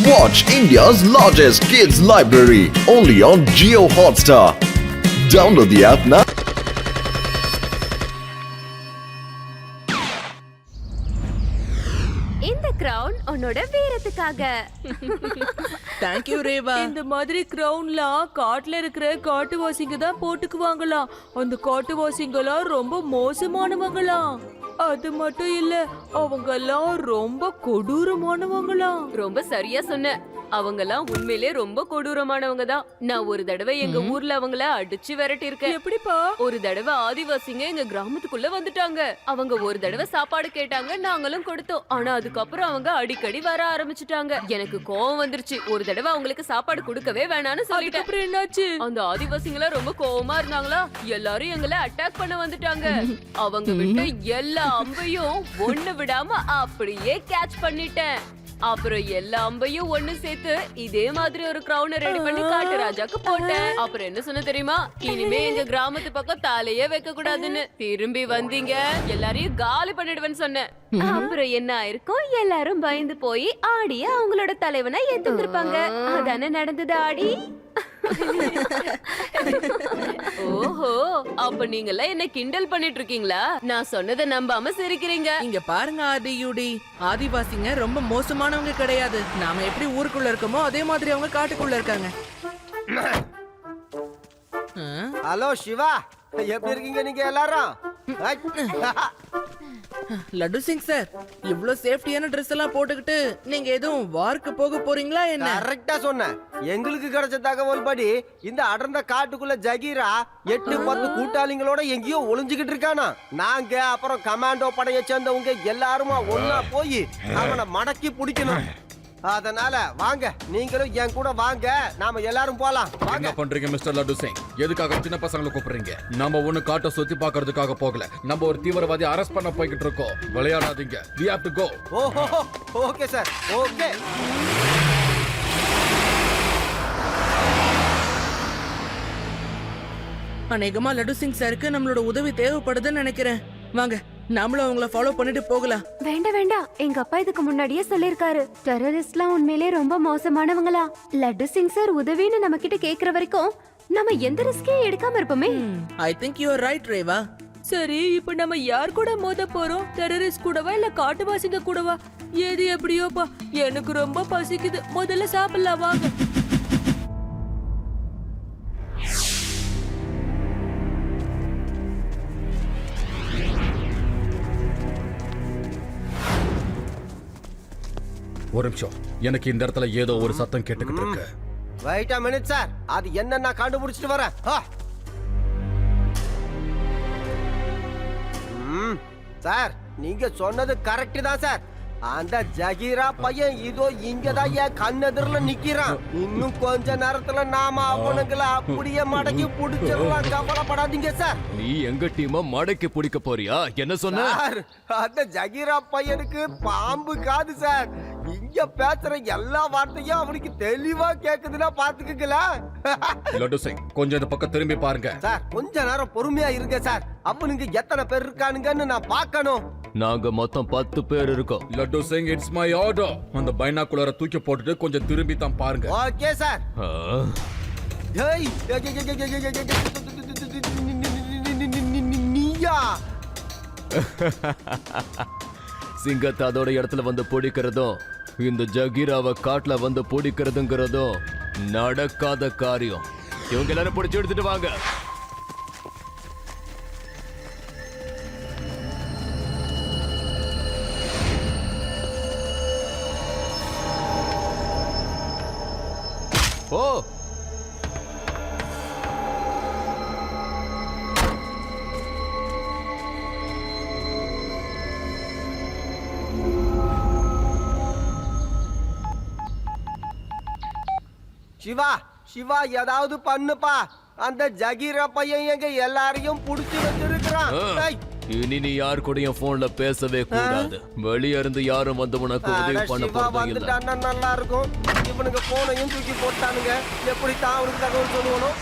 Watch India's largest kids library only on Jio Hotstar. Download the app now. இந்த crown உன்னோட வீரத்துக்காக. Thank you Rewa. இந்த மாதிரி கிரவுன்லாம் காட்டுல இருக்கிற காட்டுவாசிங்க தான் போட்டுக்குவாங்களாம். அந்த காட்டுவாசிங்கலாம் ரொம்ப மோசமானவங்களாம். அது மட்டும் இல்ல, அவங்கெல்லாம் ரொம்ப கொடூரமானவங்களாம். ரொம்ப சரியா சொன்ன. அவங்கெல்லாம் உண்மையிலே ரொம்ப கொடூரமானவங்க தான். நான் ஒரு தடவை எங்க ஊர்ல அவங்கள அடிச்சு விரட்டி இருக்கேன். எப்படிப்பா? ஒரு தடவை ஆதிவாசிங்க எங்க கிராமத்துக்குள்ள வந்துட்டாங்க. அவங்க ஒரு தடவை சாப்பாடு கேட்டாங்க, நாங்களும் கொடுத்தோம். ஆனா அதுக்கப்புறம் அவங்க அடிக்கடி வர ஆரம்பிச்சுட்டாங்க. எனக்கு கோவம் வந்துருச்சு. ஒரு தடவை அவங்களுக்கு சாப்பாடு கொடுக்கவே வேணாம்னு சொல்லிட்டேன். அப்புறம் என்னாச்சு? அந்த ஆதிவாசிங்களா ரொம்ப கோவமா இருந்தாங்களா, எல்லாரும் எங்களை அட்டாக் பண்ண வந்துட்டாங்க. அவங்க விட்ட எல்லா அம்பையும் ஒண்ணு விடாம அப்படியே கேட்ச் பண்ணிட்டேன். அப்புறம் எல்லா அம்பையும் ஒண்ணு சேர்த்து இதே மாதிரி ஒரு கிரவுன ரெடி பண்ணி காட்டு ராஜாக்கு போட்டேன். அப்புறம் என்ன சொன்ன தெரியுமா? இனிமே எங்க கிராமத்து பக்கம் தலையே வைக்க கூடாதுன்னு. திரும்பி வந்தீங்க எல்லாரையும் காலி பண்ணிடுவேன்னு சொன்னேன். அப்புறம் என்ன ஆயிருக்கும்? எல்லாரும் பயந்து போய் ஆடிய அவங்களோட தலைவனா ஏத்துந்திருப்பாங்க. அதானே நடந்தது ஆடி. ஓஹோ, அப்ப நீங்கெல்லாம் என்ன கிண்டல் பண்ணிட்டு இருக்கீங்களா? நான் சொன்னதை நம்பாம சிரிக்கிறீங்க. இங்க பாருங்க ஆதியுடி, ஆதிவாசிங்க ரொம்ப மோசமானவங்க கிடையாது. நாம எப்படி ஊருக்குள்ள இருக்கோமோ அதே மாதிரி அவங்க காட்டுக்குள்ள இருக்காங்க. ஹலோ சிவா, எப்படி இருக்கீங்க நீங்க எல்லாரும்? லட்டு சிங் சார், இவ்ளோ சேஃப்டியான ட்ரெஸ் எல்லாம் போட்டுக்கிட்டு நீங்க எதுவும் வார்க்கு போக போறீங்களா என்ன? கரெக்டா சொன்ன. எங்களுக்கு கிடைச்ச தகவல் படி இந்த அடர்ந்த காட்டுக்குள்ள ஜகீரா 8-10 கூட்டாளிங்களோட எங்கேயோ ஒளிஞ்சுக்கிட்டு இருக்கானா. நாங்க அப்புறம் கமாண்டோ படையை சேர்ந்தவங்க எல்லாருமா ஒன்னா போய் அவனை மடக்கி பிடிக்கணும். அதனால வாங்க, நீங்களும் என் கூட வாங்க, நாம எல்லாரும் போலாம். என்ன பண்றீங்க மிஸ்டர் லட்டு சிங்? எதுக்காக சின்ன பசங்களை கூப்பிடுறீங்க? நம்ம ஒண்ணு காட்ட சுத்தி பாக்குறதுக்காக போகல. நம்ம ஒரு தீவிரவாதி அரெஸ்ட் பண்ண போய்கிட்டு இருக்கோம். விளையாடாதீங்க. We have to go. ஓஹோ, ஓகே சார், ஓகே. அநேகமா லட்டு சிங் சாருக்கு நம்மளோட உதவி தேவைப்படுதுன்னு நினைக்கிறேன். வாங்க, நாமளும் அவங்கள ஃபாலோ பண்ணிட்டு போகலாம். வேண்டாம் வேண்டாம், எங்க அப்பா இதுக்கு முன்னாடியே சொல்லிருக்காரு, டெரரிஸ்ட்லாம் உண்மையிலே ரொம்ப மோசமானவங்களா. லட்டு சிங் சார் உதவின்னு நம்ம கிட்ட கேக்குற வரைக்கும் நம்ம எந்த ரிஸ்கையும் எடுக்காம இருப்போமே. I think you are right Reva. சரி, இப்ப நம்ம யார் கூட மோத போறோம்? டெரரிஸ்ட் கூடவா இல்ல காட்டுவாசிங்க கூடவா? எது எப்படியோப்பா, எனக்கு ரொம்ப பசிக்குது. முதல்ல சாப்பிடலாம் வாங்க. ஒரு நிமிஷம், எனக்கு இந்த இடத்துல ஏதோ ஒரு சத்தம் கேட்டுக்கிட்டு இருக்கு. வெயிட் a minute சார், அது என்னன்னு நான் கண்டுபிடிச்சிட்டு வரேன். சார், நீங்க சொன்னது கரெக்ட் தான் சார். அந்த ஜகீரா பையன் இதோ இங்கதான் என் கண்ணெதிரில நிக்கிறான். இன்னும் கொஞ்ச நேரத்துல நாம அவனுங்களை அப்படியே மடக்கி புடிச்சிடலாம். கவலைப்படாதீங்க சார். நீ எங்க டீம மடக்கி பிடிக்க போறியா? என்ன சொன்ன? சார், அந்த ஜகீரா பையனுக்கு பாம்பு காது சார். இங்க பேசுற எல்லா வார்த்தையும் அவனுக்கு தெளிவா கேக்குதுன்னா பாத்துக்கல. லட்டு சிங், கொஞ்சம் இந்த பக்கம் திரும்பி பாருங்க. சார், கொஞ்ச நேரம் பொறுமையா இருங்க சார். அப்ப நீங்க எத்தனை பேர் இருக்கானுங்கன்னு நான் பார்க்கணும். நாங்க மொத்தம் 10 பேர் இருக்கோம். Laddu Singh, it's my order. அந்த பைனாகுலரை தூக்கி போட்டுட்டு கொஞ்சம் திரும்பி தான் பாருங்க. Okay sir. ஏய், நீயா? சிங்கத்தை அதோட இடத்துல வந்து பிடிக்கிறதும் இந்த ஜகீராவை காட்டுல வந்து பிடிக்கிறதுங்கிறதும் நடக்காத காரியம். இவங்க எல்லாரும் பிடிச்சு எடுத்துட்டு வாங்க. ஓ, சிவா, சிவா, ஏதாவது பண்ணுப்பா. அந்த ஜகீரா பையன் எங்க எல்லாரையும் புடிச்சு வச்சிருக்கான். இனி நீ யார் கூடயும் போன்ல பேசவே கூடாது. வெளிய இருந்து யாரும் வந்து உனக்கு உதவி பண்ண போறது இல்ல. நல்லா இருக்கும். இவனுங்க போனையும் தூக்கி போட்டானுங்க. எப்படி தான் அவனுக்கு தகவல் சொல்லுவனும்?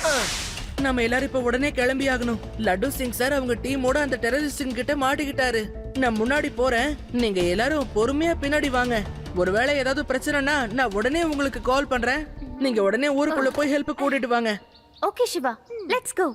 நம்ம எல்லாரும் இப்ப உடனே கிளம்பி ஆகணும். லட்டு சிங் சார் அவங்க டீமோட அந்த டெரரிஸ்ட் கிட்ட மாட்டிக்கிட்டாரு. நான் முன்னாடி போறேன், நீங்க எல்லாரும் பொறுமையா பின்னாடி வாங்க. ஒருவேளை ஏதாவது பிரச்சனைனா நான் உடனே உங்களுக்கு கால் பண்றேன். நீங்க உடனே ஊருக்குள்ள போய் ஹெல்ப் கூட்டிட்டு வாங்க. Okay Siva, let's go.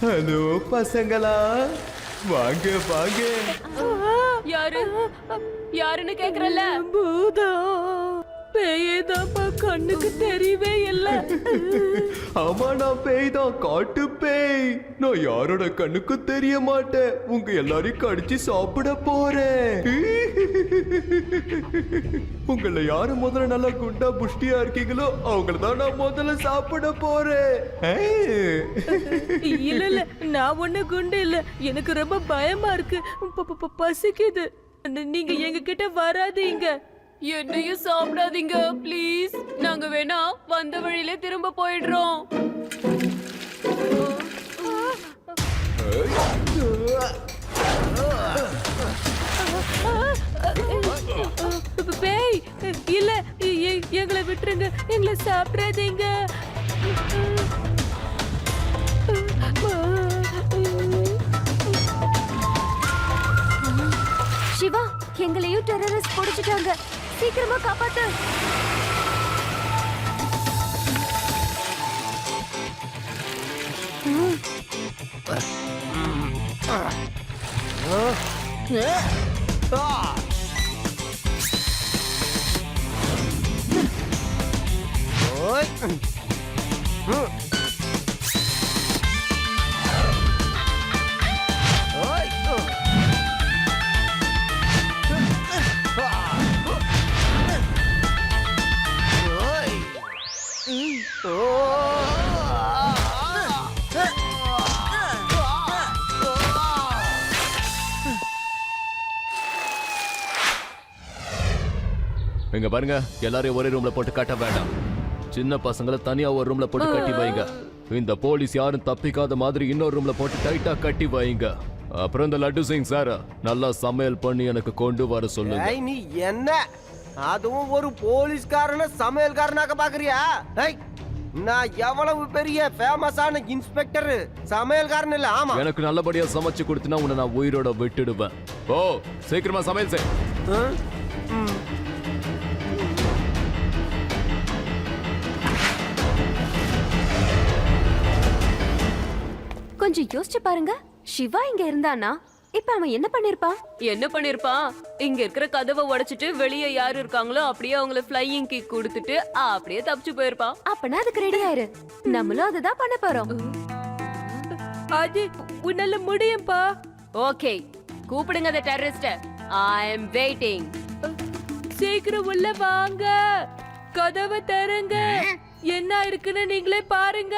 Hello பசங்களா, வாங்க வாங்க. யாரு யாருன்னு கேக்குறல்ல? பூதம் பேயேதாப்பா, கண்ணுக்கு தெரியவே இல்ல. ஆமா, நான் பேய் தான், காட்டு பேய். நான் யாரோட கண்ணுக்கு தெரிய மாட்டேன். உங்க எல்லாரையும் கடிச்சு சாப்பிட போறேன். உங்களை யாரு முதல்ல நல்லா குண்டா புஷ்டியா இருக்கீங்களோ அவங்கள தான் நான் முதல்ல சாப்பிட போறேன். இல்ல இல்ல, நான் ஒண்ணு குண்டு இல்ல. எனக்கு ரொம்ப பயமா இருக்கு. பசிக்குது. நீங்க எங்க கிட்ட வராதீங்க. என்னையும் சாப்பிடாதீங்க ப்ளீஸ். நாங்க வேணா வந்த வழியிலே திரும்ப போயிடுறோம். பேய் இல்ல, எங்களை விட்டுருங்க. எங்களை சாப்பிடாதீங்க. சிவா, எங்களையும் டெரரிஸ்ட் பிடிச்சிட்டாங்க. சீக்கிரமா காப்பாத்து. இங்க பாருங்க, எல்லாரையும் ஒரே ரூம்ல போட்டு கட்ட வேண்டாம். சின்ன பசங்களை தனியா ஒரு ரூம்ல போட்டு கட்டி வைங்க. இந்த போலீஸ் யாரும் தப்பிக்காத மாதிரி இன்னொரு ரூம்ல போட்டு டைட்டா கட்டி வைங்க. அப்புறம் இந்த லட்டு சிங் சார் நல்லா சமையல் பண்ணி எனக்கு கொண்டு வர சொல்லுங்க. ஏய், நீ என்ன அதுவும் ஒரு போலீஸ்காரன சமையல்காரனாக்க பாக்குறியா? ஏய், நான் எவ்வளவு பெரிய ஃபேமஸான இன்ஸ்பெக்டர், சமையல்காரன் இல்ல. ஆமா, எனக்கு நல்லபடியா சமைச்சு கொடுத்தினா உன்னை நான் உயிரோட விட்டுடுவேன். ஓ, சீக்கிரமா சமையல் செய். கொஞ்சம் யோசிச்சு பாருங்க. சிவா இங்க இருந்தானா இப்ப அவன் என்ன பண்ணிருப்பான்? என்ன பண்ணிருப்பான்? இங்க இருக்கிற கதவை உடைச்சிட்டு வெளியே யாரு இருக்காங்களோ அப்படியே அவங்கள ஃப்ளையிங் கிக் கொடுத்துட்டு அப்படியே தப்பிச்சு போயிருப்பான். அப்பனா அதுக்கு ரெடி ஆயிரு. நம்மளும் அதுதான் பண்ண போறோம். அது உன்னால முடியும்பா. ஓகே, கூப்பிடுங்க அந்த டெரரிஸ்ட. ஐ அம் வெயிட்டிங். சீக்கிரம் உள்ள வாங்க. கதவை திறங்க. என்ன இருக்குன்னு நீங்களே பாருங்க.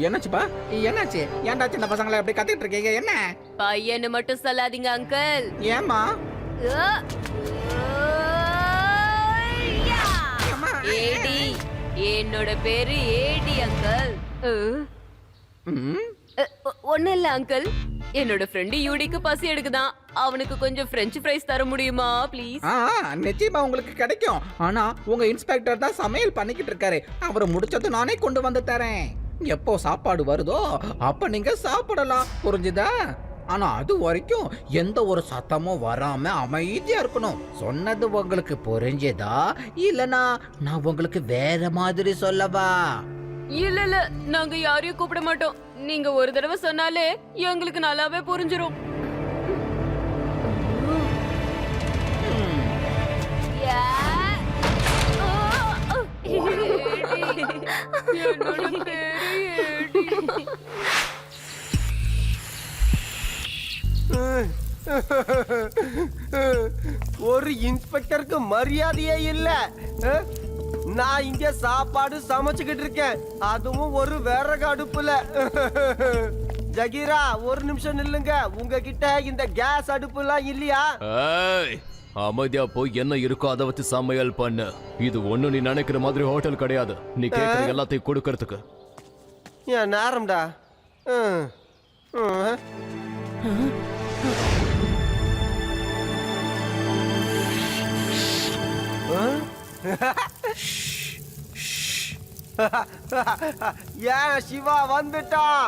என்னாச்சுப்பா? என்னாச்சு? ஏன்டா சின்ன பசங்களை அப்படி கத்திட்டு இருக்கீங்க? என்ன பையன்னு மட்டும் சொல்லாதீங்க அங்கிள். ஏமா? ஏடி, என்னோட பேரு ஏடி அங்கிள். ஒண்ணு இல்ல அங்கிள், என்னோட ஃப்ரெண்டு யூடிக்கு பசி எடுக்குதான். அவனுக்கு கொஞ்சம் பிரெஞ்சு ஃப்ரைஸ் தர முடியுமா ப்ளீஸ்? நிச்சயமா உங்களுக்கு கிடைக்கும். ஆனா உங்க இன்ஸ்பெக்டர் தான் சமையல் பண்ணிக்கிட்டு இருக்காரு. அவரை முடிச்சது நானே கொண்டு வந்து தரேன். எப்போ சாப்பாடு வருதோ அப்ப நீங்க சாப்பிடலாம், புரிஞ்சுதா? ஆனா அது வரைக்கும் எந்த ஒரு சத்தமும் வராம அமைதியா இருக்கணும். சொன்னது உங்களுக்கு புரிஞ்சதா? இல்லனா நான் உங்களுக்கு வேற மாதிரி சொல்லவா? இல்ல இல்ல, நாங்க யாரையும் கூப்பிட மாட்டோம். நீங்க ஒரு தடவை சொன்னாலே எங்களுக்கு நல்லாவே புரிஞ்சிரும். என்னோட பேரு ஏடி. ஒரு இன்ஸ்பெக்டருக்கு மரியாதையே இல்ல. நான் இங்க சாப்பாடு சமைச்சுக்கிட்டு இருக்கேன், அதுவும் ஒரு விறகு அடுப்புல. ஜகீரா, ஒரு நிமிஷம் நில்லுங்க. உங்ககிட்ட இந்த கேஸ் அடுப்பு எல்லாம் இல்லையா? அமைதியா போய் என்ன இருக்கோ அதை வச்சு சமையல் பண்ணு. இது ஒண்ணு நீ நினைக்கிற மாதிரி ஹோட்டல் கிடையாது. நீ கேட்கற எல்லாத்தையும் கொடுக்கறதுக்கு. ஏன் நேரம்டா. ஏன் சிவா வந்துட்டான்,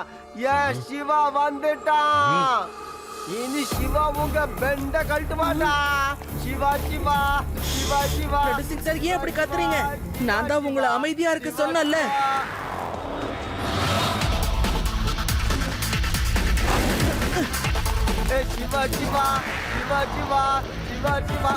ஏன் சிவா வந்துட்டான். இனி சிவா உங்க பெண்ட கழட்டு மாட்டா. சிவா சிவா சிவா சிவா. லட்டு சார் ஏன் அப்படி கத்துறீங்க? நான் தான் உங்களை அமைதியா இருக்க சொன்னேன்ல. சிவா சிவா சிவா சிவா சிவா சிவா.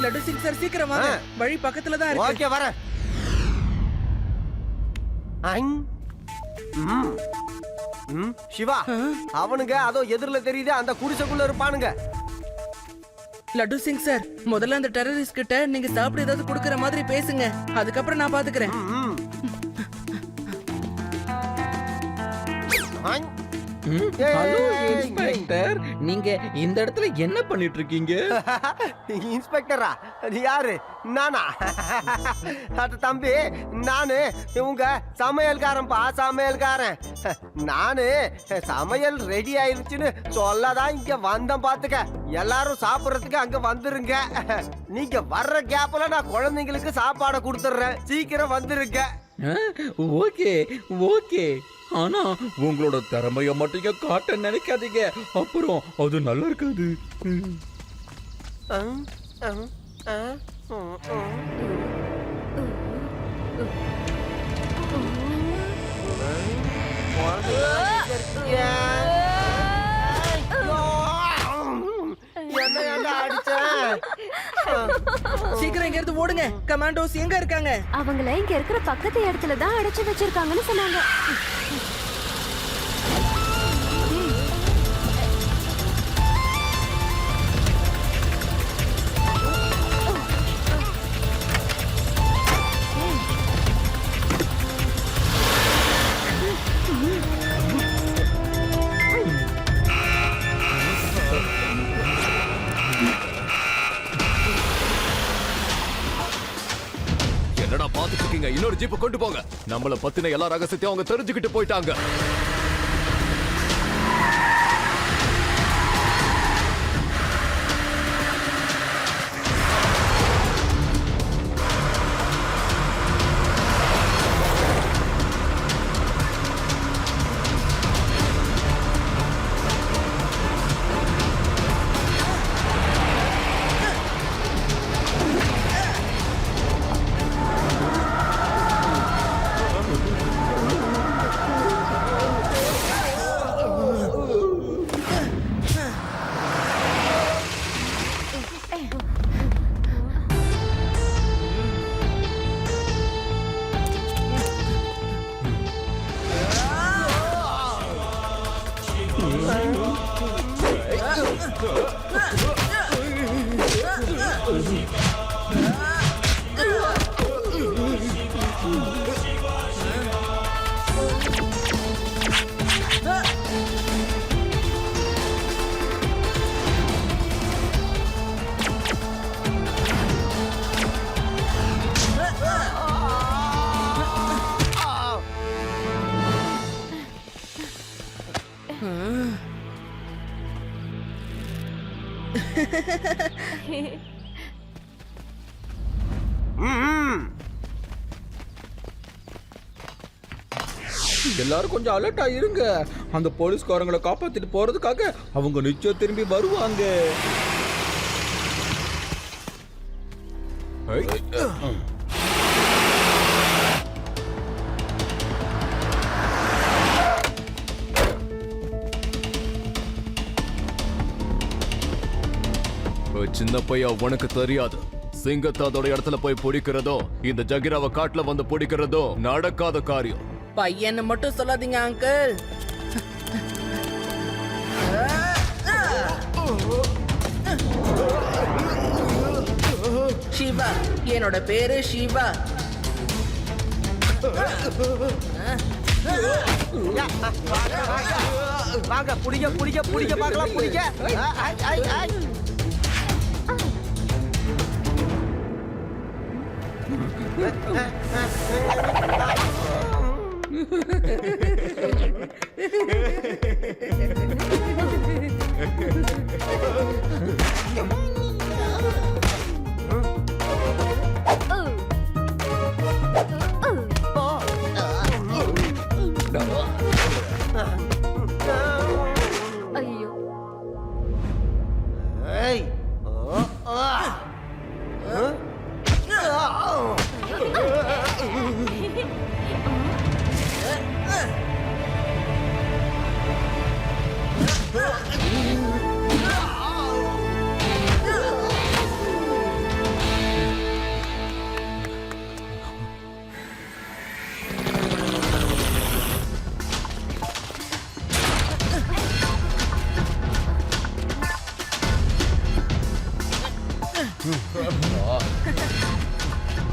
லட்டு சிங் சார் சீக்கிரம் வாங்க, வழி பக்கத்துல தான் இருக்கு. ஓகே வரேன். சிவா, அவனுங்க அதோ எதிரில தெரியுது, அந்த குடிசைக்குள்ள இருப்பானுங்க. லட்டு சிங் சார், முதல்ல அந்த டெரரிஸ்ட் கிட்ட நீங்க சாப்பிட ஏதாவது கொடுக்கற மாதிரி பேசுங்க, அதுக்கப்புறம் நான் பாத்துக்கிறேன். ஹலோ இன்ஸ்பெக்டர், நீங்க இந்த இடத்துல என்ன பண்ணிட்டு இருக்கீங்க? இன்ஸ்பெக்டரா? யாரு? நானா? அது தம்பி, நானு இவங்க சமையல்காரன்பா, சமையல்காரன். நானு சமையல் ரெடி ஆயிருச்சுன்னு சொல்லதான் இங்க வந்தேன். பாத்துக்க, எல்லாரும் சாப்பிடறதுக்கு அங்க வந்துருங்க. நீங்க வர்ற கேப்ல நான் குழந்தைங்களுக்கு சாப்பாடை கொடுத்துட்றேன், சீக்கிரம் வந்துருங்க. ஓகே ஓகே, ஆனா உங்களோட திறமைய மட்டும் காட்ட நினைக்காதீங்க, அப்புறம் அது நல்லா இருக்காது. சீக்கிரம் இங்க இருந்து ஓடுங்க. கமாண்டோஸ் எங்க இருக்காங்க? அவங்கள இங்க இருக்கிற பக்கத்து இடத்துல தான் அடைச்சு வச்சிருக்காங்கன்னு சொன்னாங்க. என்னடா பாத்துட்டு இருக்கீங்க? இன்னொரு ஜீப் கொண்டு போங்க. நம்மள பத்தின எல்லா ரகசியத்தையும் அவங்க தெரிஞ்சுக்கிட்டு போயிட்டாங்க. எல்லாரும் கொஞ்சம் அலர்ட்டா இருங்க. அந்த போலீஸ்காரங்களை காப்பாத்திட்டு போறதுக்காக அவங்க நிச்சயம் திரும்பி வருவாங்க. சின்ன பையா உனக்கு தெரியாது. சிங்கத்தை அதோட இடத்துல போய் பிடிக்கிறதோ இந்த ஜகிராவை காட்டுல வந்து பிடிக்கிறதோ நடக்காத காரியம். பையன்னு மட்டும் சொல்லாதீங்க அங்கிள். சிவா, என்னோட பேரு சிவா. வாங்க புடிங்க புடிங்க புடிங்க பார்க்கலாம் புடிங்க. ஐயோ ஏய்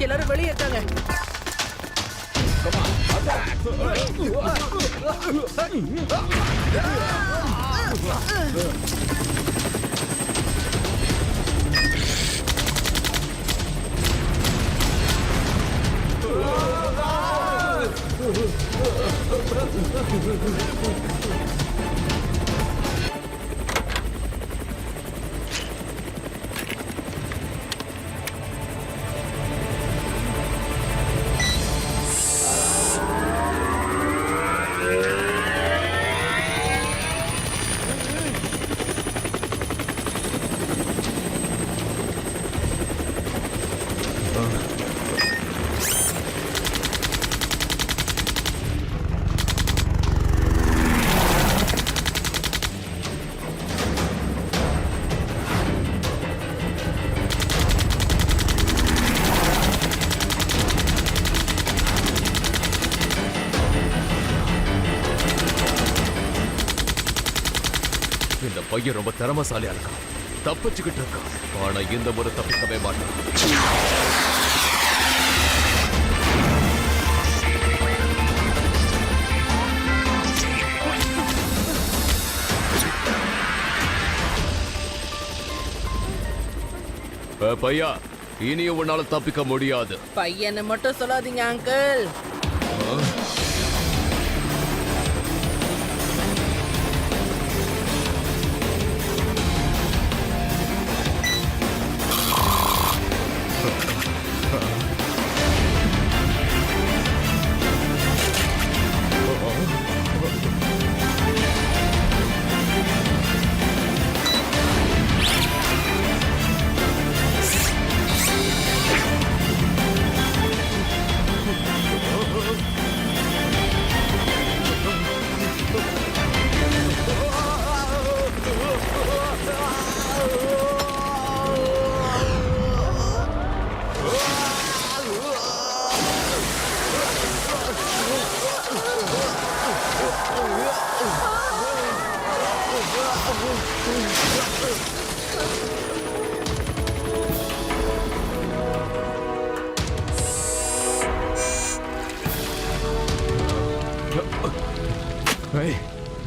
எல்லாரும் வெளியே இருக்காங்க. இந்த பையன் ரொம்ப திறமசாலியா இருக்கான். தப்பிச்சுக்கிட்டு இருக்கான். ஆனா இந்த முறை தப்பிக்கவே மாட்டான். பையா, இனியும் உன்னால தப்பிக்க முடியாது. பையன்னு மட்டும் சொல்லாதீங்க அங்கிள்.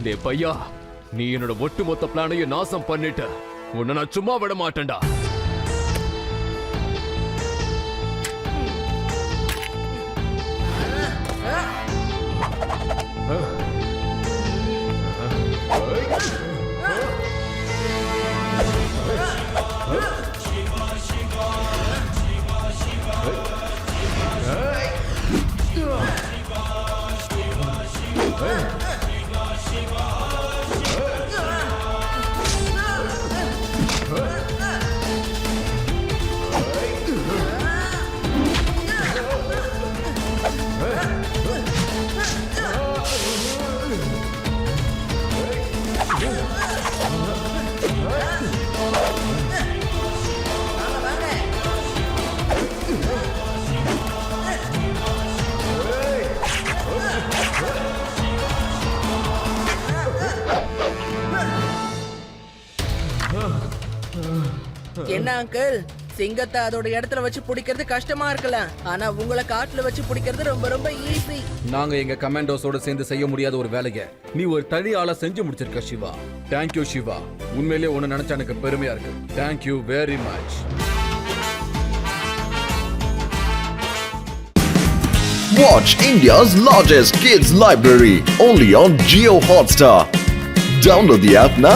டேய் பையா, நீ என்னோட ஒட்டுமொத்த பிளானையும் நாசம் பண்ணிட்ட. உன்னை நான் சும்மா விட மாட்டேன்டா. என்ன அங்கிள் சிங்கத்தை அதோட இடத்துல வச்சு பிடிக்கிறது கஷ்டமா இருக்கலாம் ஆனா உங்களை காட்டுல வச்சு பிடிக்கிறது ரொம்ப ரொம்ப ஈஸி நாங்க எங்க கமாண்டோஸோட சேர்ந்து செய்ய முடியாத ஒரு வேலையை நீ ஒரு தனி ஆளா செஞ்சு முடிச்சிருக்க சிவா. தேங்க்யூ சிவா. உண்மையிலேயே உன்னை நினைச்சா எனக்கு பெருமையா இருக்கு. Thank you very much. Watch India's largest kids library only on Jio Hotstar. Download the app now.